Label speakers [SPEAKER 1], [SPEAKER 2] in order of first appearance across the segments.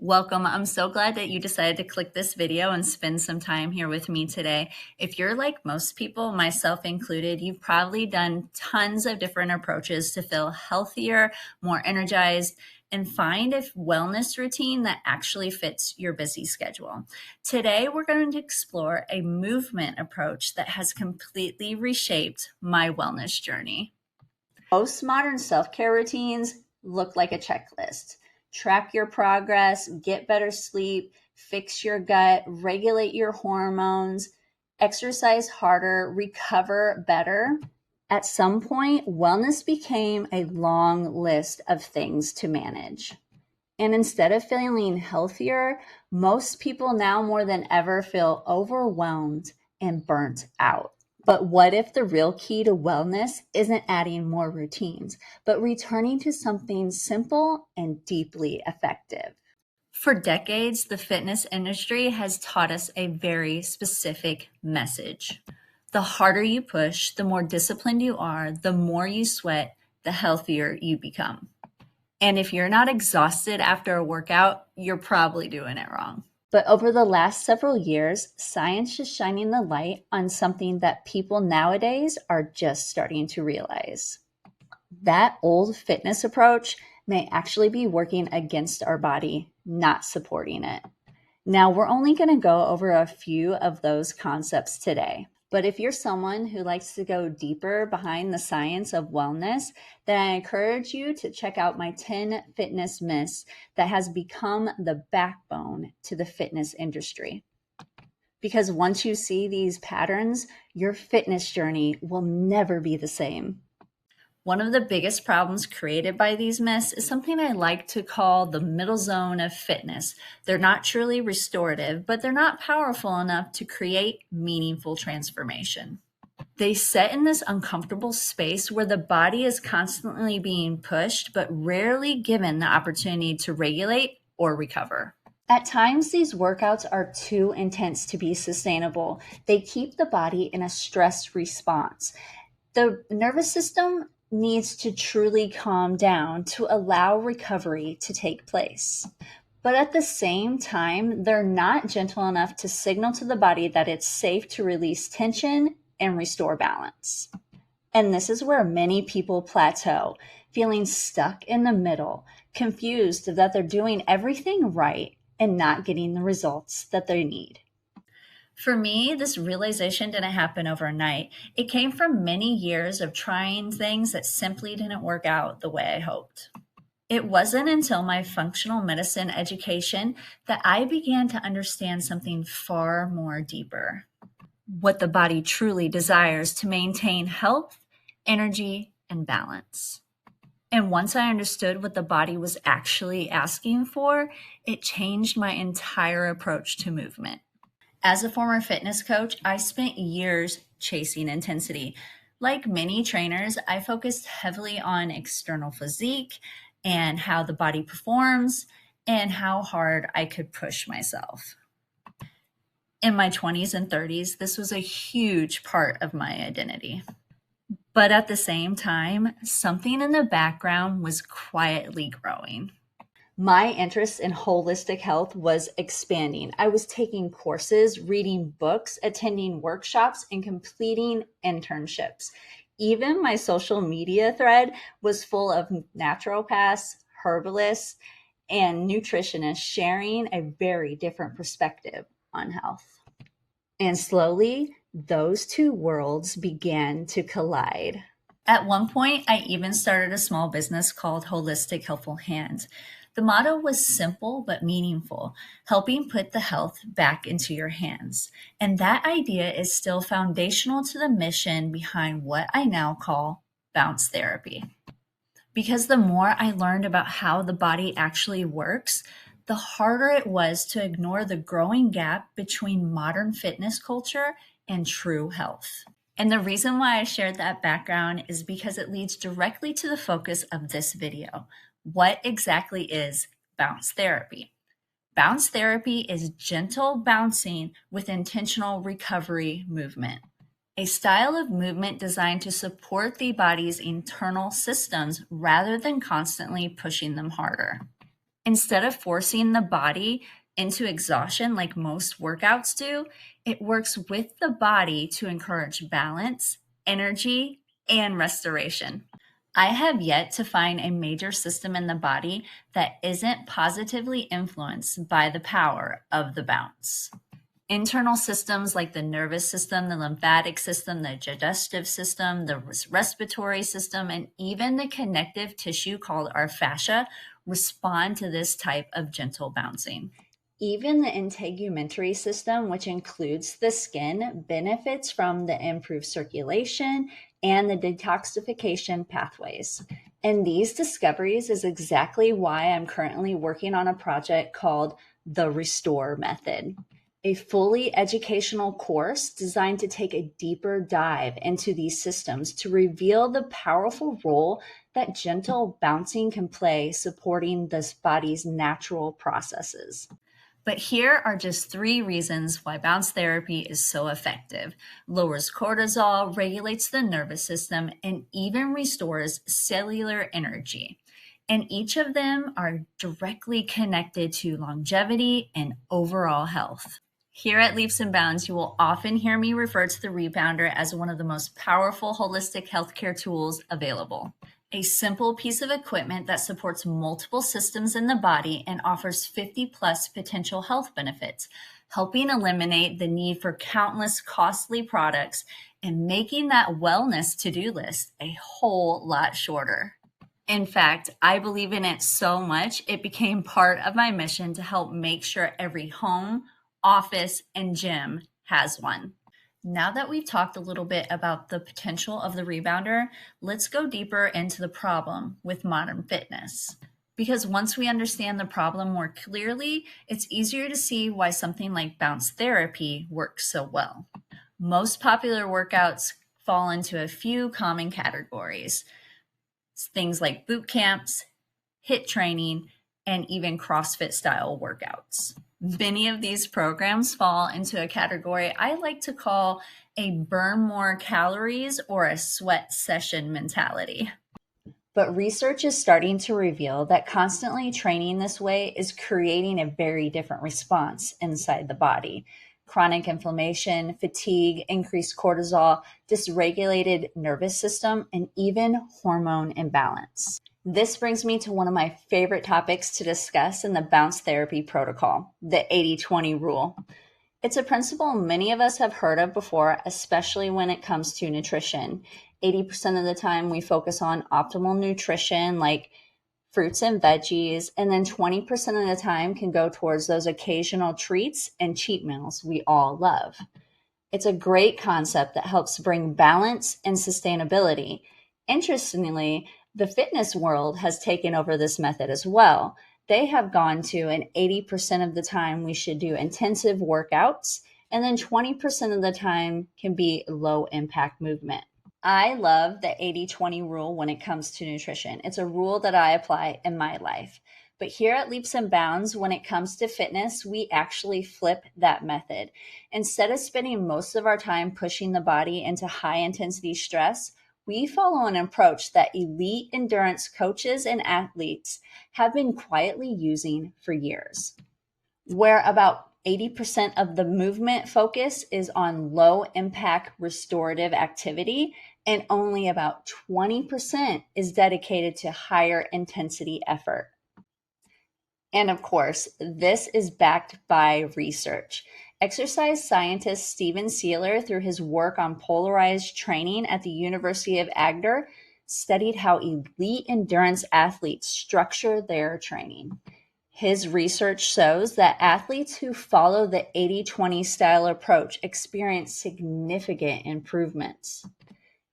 [SPEAKER 1] Welcome. I'm so glad that you decided to click this video and spend some time here with me today. If you're like most people, myself included, you've probably done tons of different approaches to feel healthier, more energized, and find a wellness routine that actually fits your busy schedule. Today, we're going to explore a movement approach that has completely reshaped my wellness journey. Most modern self-care routines look like a checklist. Track your progress, get better sleep, fix your gut, regulate your hormones, exercise harder, recover better. At some point, wellness became a long list of things to manage. And instead of feeling healthier, most people now more than ever feel overwhelmed and burnt out. But what if the real key to wellness isn't adding more routines, but returning to something simple and deeply effective? For decades, the fitness industry has taught us a very specific message. The harder you push, the more disciplined you are, the more you sweat, the healthier you become. And if you're not exhausted after a workout, you're probably doing it wrong. But over the last several years, science is shining the light on something that people nowadays are just starting to realize. That old fitness approach may actually be working against our body, not supporting it. Now, we're only going to go over a few of those concepts today. But if you're someone who likes to go deeper behind the science of wellness, then I encourage you to check out my 10 fitness myths that has become the backbone to the fitness industry. Because once you see these patterns, your fitness journey will never be the same. One of the biggest problems created by these myths is something I like to call the middle zone of fitness. They're not truly restorative, but they're not powerful enough to create meaningful transformation. They sit in this uncomfortable space where the body is constantly being pushed, but rarely given the opportunity to regulate or recover. At times, these workouts are too intense to be sustainable. They keep the body in a stress response. The nervous system needs to truly calm down to allow recovery to take place. But at the same time, they're not gentle enough to signal to the body that it's safe to release tension and restore balance. And this is where many people plateau, feeling stuck in the middle, confused that they're doing everything right and not getting the results that they need. For me, this realization didn't happen overnight. It came from many years of trying things that simply didn't work out the way I hoped. It wasn't until my functional medicine education that I began to understand something far more deeper. What the body truly desires to maintain health, energy, and balance. And once I understood what the body was actually asking for, it changed my entire approach to movement. As a former fitness coach, I spent years chasing intensity. Like many trainers, I focused heavily on external physique and how the body performs and how hard I could push myself. In my 20s and 30s, this was a huge part of my identity. But at the same time, something in the background was quietly growing. My interest in holistic health was expanding. I was taking courses, reading books, attending workshops, and completing internships. Even my social media thread was full of naturopaths, herbalists, and nutritionists sharing a very different perspective on health. And slowly, those two worlds began to collide. At one point, I even started a small business called Holistic Helpful Hands. The motto was simple but meaningful, helping put the health back into your hands. And that idea is still foundational to the mission behind what I now call bounce therapy. Because the more I learned about how the body actually works, the harder it was to ignore the growing gap between modern fitness culture and true health. And the reason why I shared that background is because it leads directly to the focus of this video. What exactly is bounce therapy? Bounce therapy is gentle bouncing with intentional recovery movement, a style of movement designed to support the body's internal systems rather than constantly pushing them harder. Instead of forcing the body into exhaustion like most workouts do, it works with the body to encourage balance, energy, and restoration. I have yet to find a major system in the body that isn't positively influenced by the power of the bounce. Internal systems like the nervous system, the lymphatic system, the digestive system, the respiratory system, and even the connective tissue called our fascia respond to this type of gentle bouncing. Even the integumentary system, which includes the skin, benefits from the improved circulation and the detoxification pathways. And these discoveries is exactly why I'm currently working on a project called the Restore Method, a fully educational course designed to take a deeper dive into these systems to reveal the powerful role that gentle bouncing can play supporting this body's natural processes. But here are just 3 reasons why bounce therapy is so effective. Lowers cortisol, regulates the nervous system, and even restores cellular energy. And each of them are directly connected to longevity and overall health. Here at Leaps and Bounds, you will often hear me refer to the Rebounder as one of the most powerful holistic healthcare tools available. A simple piece of equipment that supports multiple systems in the body and offers 50 plus potential health benefits, helping eliminate the need for countless costly products and making that wellness to-do list a whole lot shorter. In fact, I believe in it so much, it became part of my mission to help make sure every home, office, and gym has one. Now that we've talked a little bit about the potential of the Rebounder, let's go deeper into the problem with modern fitness. Because once we understand the problem more clearly, it's easier to see why something like bounce therapy works so well. Most popular workouts fall into a few common categories. Things like boot camps, HIIT training, and even CrossFit style workouts. Many of these programs fall into a category I like to call a burn more calories or a sweat session mentality. But research is starting to reveal that constantly training this way is creating a very different response inside the body. Chronic inflammation, fatigue, increased cortisol, dysregulated nervous system, and even hormone imbalance. This brings me to one of my favorite topics to discuss in the bounce therapy protocol, the 80-20 rule. It's a principle many of us have heard of before, especially when it comes to nutrition. 80% of the time we focus on optimal nutrition like fruits and veggies, and then 20% of the time can go towards those occasional treats and cheat meals we all love. It's a great concept that helps bring balance and sustainability. Interestingly, the fitness world has taken over this method as well. They have gone to an 80% of the time we should do intensive workouts, and then 20% of the time can be low impact movement. I love the 80-20 rule when it comes to nutrition. It's a rule that I apply in my life. But here at Leaps and Bounds, when it comes to fitness, we actually flip that method. Instead of spending most of our time pushing the body into high intensity stress, we follow an approach that elite endurance coaches and athletes have been quietly using for years, where about 80% of the movement focus is on low impact restorative activity, and only about 20% is dedicated to higher intensity effort. And of course, this is backed by research. Exercise scientist Steven Sealer, through his work on polarized training at the University of Agder, studied how elite endurance athletes structure their training. His research shows that athletes who follow the 80-20 style approach experience significant improvements.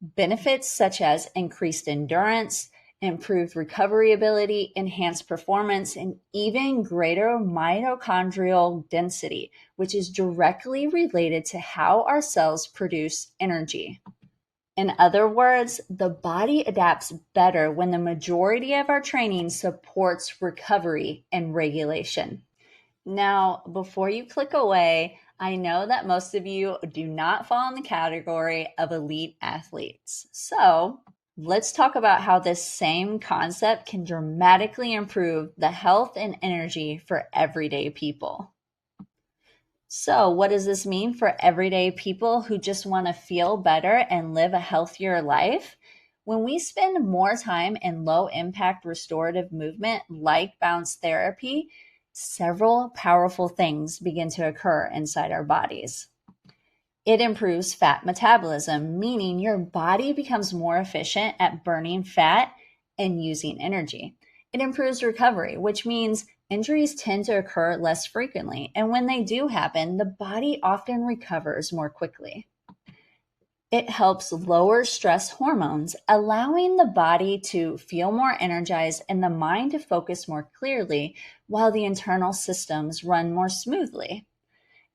[SPEAKER 1] Benefits such as increased endurance, improved recovery ability, enhanced performance, and even greater mitochondrial density, which is directly related to how our cells produce energy. In other words, the body adapts better when the majority of our training supports recovery and regulation. Now, before you click away, I know that most of you do not fall in the category of elite athletes. So Let's talk about how this same concept can dramatically improve the health and energy for everyday people. So, what does this mean for everyday people who just want to feel better and live a healthier life? When we spend more time in low impact restorative movement like bounce therapy, several powerful things begin to occur inside our bodies. It improves fat metabolism, meaning your body becomes more efficient at burning fat and using energy. It improves recovery, which means injuries tend to occur less frequently. And when they do happen, the body often recovers more quickly. It helps lower stress hormones, allowing the body to feel more energized and the mind to focus more clearly while the internal systems run more smoothly.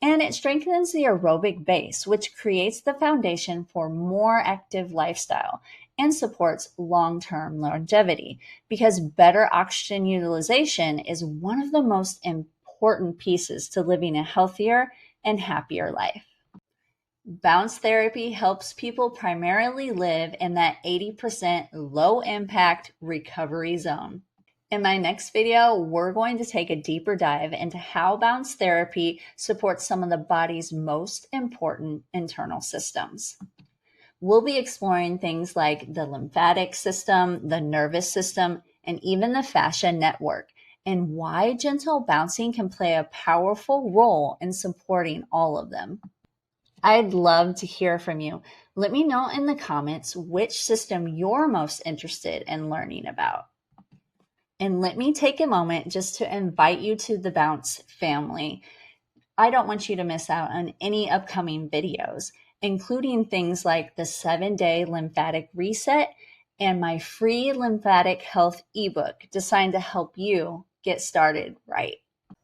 [SPEAKER 1] And it strengthens the aerobic base, which creates the foundation for more active lifestyle and supports long-term longevity, because better oxygen utilization is one of the most important pieces to living a healthier and happier life. Bounce therapy helps people primarily live in that 80% low impact recovery zone. In my next video, we're going to take a deeper dive into how bounce therapy supports some of the body's most important internal systems. We'll be exploring things like the lymphatic system, the nervous system, and even the fascia network, and why gentle bouncing can play a powerful role in supporting all of them. I'd love to hear from you. Let me know in the comments which system you're most interested in learning about. And let me take a moment just to invite you to the Bounce family. I don't want you to miss out on any upcoming videos, including things like the 7-day lymphatic reset and my free lymphatic health ebook designed to help you get started right.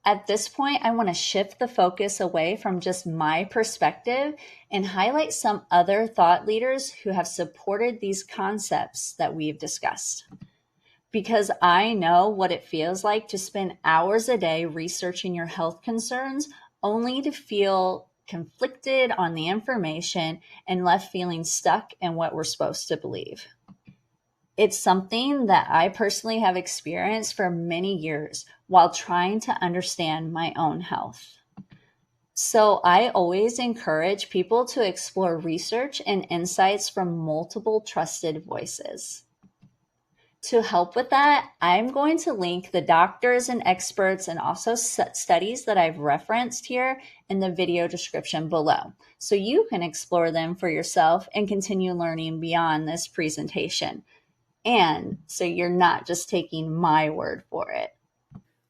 [SPEAKER 1] At this point, I want to shift the focus away from just my perspective and highlight some other thought leaders who have supported these concepts that we've discussed. Because I know what it feels like to spend hours a day researching your health concerns only to feel conflicted on the information and left feeling stuck in what we're supposed to believe. It's something that I personally have experienced for many years while trying to understand my own health. So I always encourage people to explore research and insights from multiple trusted voices. To help with that, I'm going to link the doctors and experts and also studies that I've referenced here in the video description below, so you can explore them for yourself and continue learning beyond this presentation. And so you're not just taking my word for it.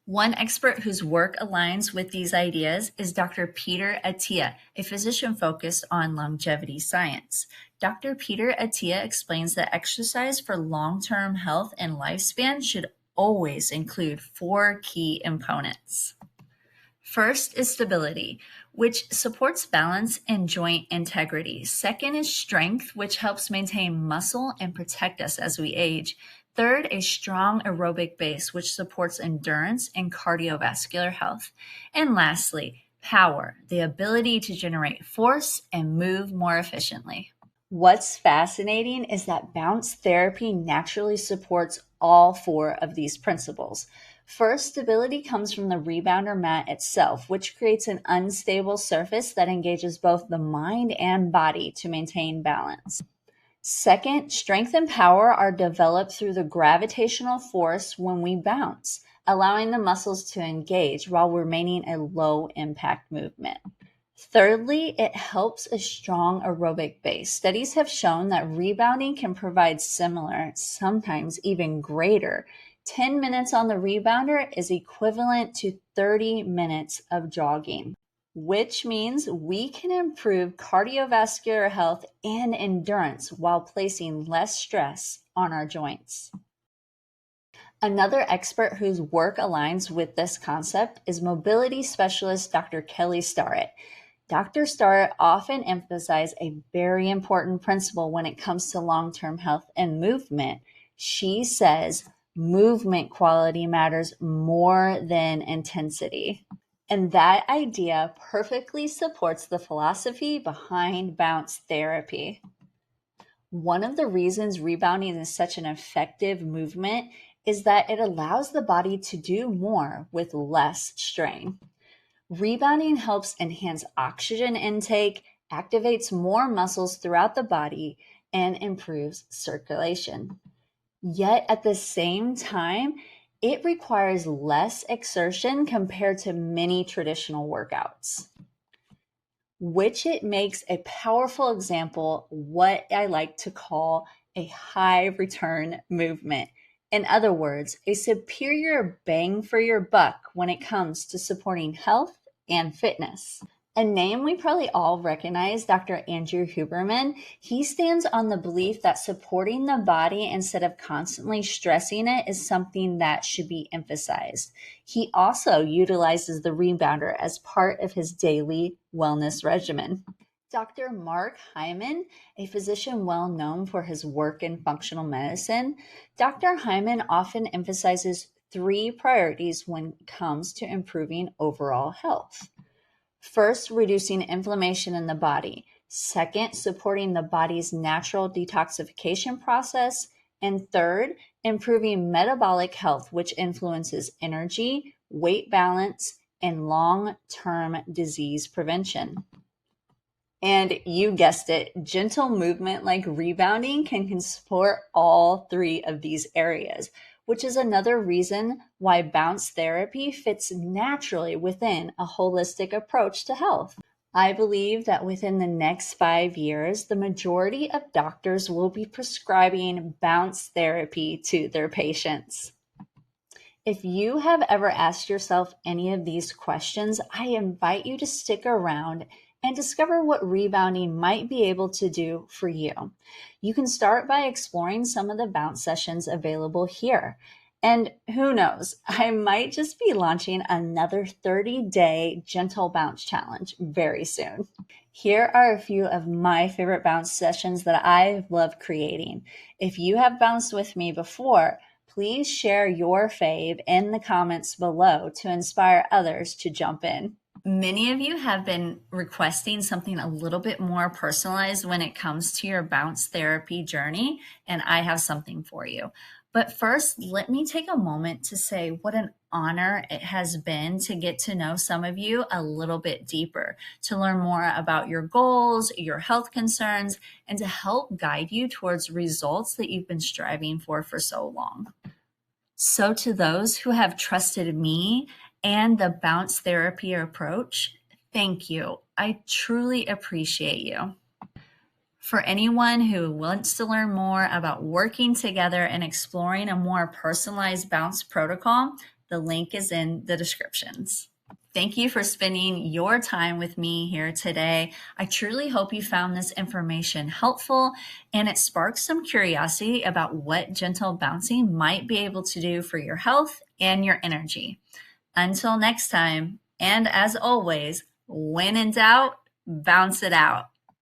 [SPEAKER 1] One expert whose work aligns with these ideas is Dr. Peter Attia, a physician focused on longevity science. Dr. Peter Attia explains that exercise for long-term health and lifespan should always include 4 key components. First is stability, which supports balance and joint integrity. Second is strength, which helps maintain muscle and protect us as we age. Third, a strong aerobic base, which supports endurance and cardiovascular health. And lastly, power, the ability to generate force and move more efficiently. What's fascinating is that bounce therapy naturally supports all 4 of these principles. First, stability comes from the rebounder mat itself, which creates an unstable surface that engages both the mind and body to maintain balance. Second, strength and power are developed through the gravitational force when we bounce, allowing the muscles to engage while remaining a low-impact movement. Thirdly, it helps a strong aerobic base. Studies have shown that rebounding can provide similar, sometimes even greater. 10 minutes on the rebounder is equivalent to 30 minutes of jogging, which means we can improve cardiovascular health and endurance while placing less stress on our joints. Another expert whose work aligns with this concept is mobility specialist Dr. Kelly Starrett. Dr. Starrett often emphasizes a very important principle when it comes to long-term health and movement. She says movement quality matters more than intensity. And that idea perfectly supports the philosophy behind bounce therapy. One of the reasons rebounding is such an effective movement is that it allows the body to do more with less strain. Rebounding helps enhance oxygen intake, activates more muscles throughout the body, and improves circulation. Yet at the same time, it requires less exertion compared to many traditional workouts, which it makes a powerful example, what I like to call a high return movement. In other words, a superior bang for your buck when it comes to supporting health and fitness. A name we probably all recognize, Dr. Andrew Huberman. He stands on the belief that supporting the body instead of constantly stressing it is something that should be emphasized. He also utilizes the rebounder as part of his daily wellness regimen. Dr. Mark Hyman, a physician well known for his work in functional medicine, Dr. Hyman often emphasizes 3 priorities when it comes to improving overall health. First, reducing inflammation in the body. Second, supporting the body's natural detoxification process. And third, improving metabolic health, which influences energy, weight balance, and long-term disease prevention. And you guessed it, gentle movement like rebounding can support all 3 of these areas, which is another reason why bounce therapy fits naturally within a holistic approach to health. I believe that within the next 5 years, the majority of doctors will be prescribing bounce therapy to their patients. If you have ever asked yourself any of these questions, I invite you to stick around and discover what rebounding might be able to do for you. You can start by exploring some of the bounce sessions available here. And who knows, I might just be launching another 30-day gentle bounce challenge very soon. Here are a few of my favorite bounce sessions that I love creating. If you have bounced with me before, please share your fave in the comments below to inspire others to jump in. Many of you have been requesting something a little bit more personalized when it comes to your bounce therapy journey, and I have something for you. But first, let me take a moment to say what an honor it has been to get to know some of you a little bit deeper, to learn more about your goals, your health concerns, and to help guide you towards results that you've been striving for so long. So to those who have trusted me and the bounce therapy approach, thank you. I truly appreciate you. For anyone who wants to learn more about working together and exploring a more personalized bounce protocol, the link is in the descriptions. Thank you for spending your time with me here today. I truly hope you found this information helpful and it sparks some curiosity about what gentle bouncing might be able to do for your health and your energy. Until next time, and as always, when in doubt, bounce it out.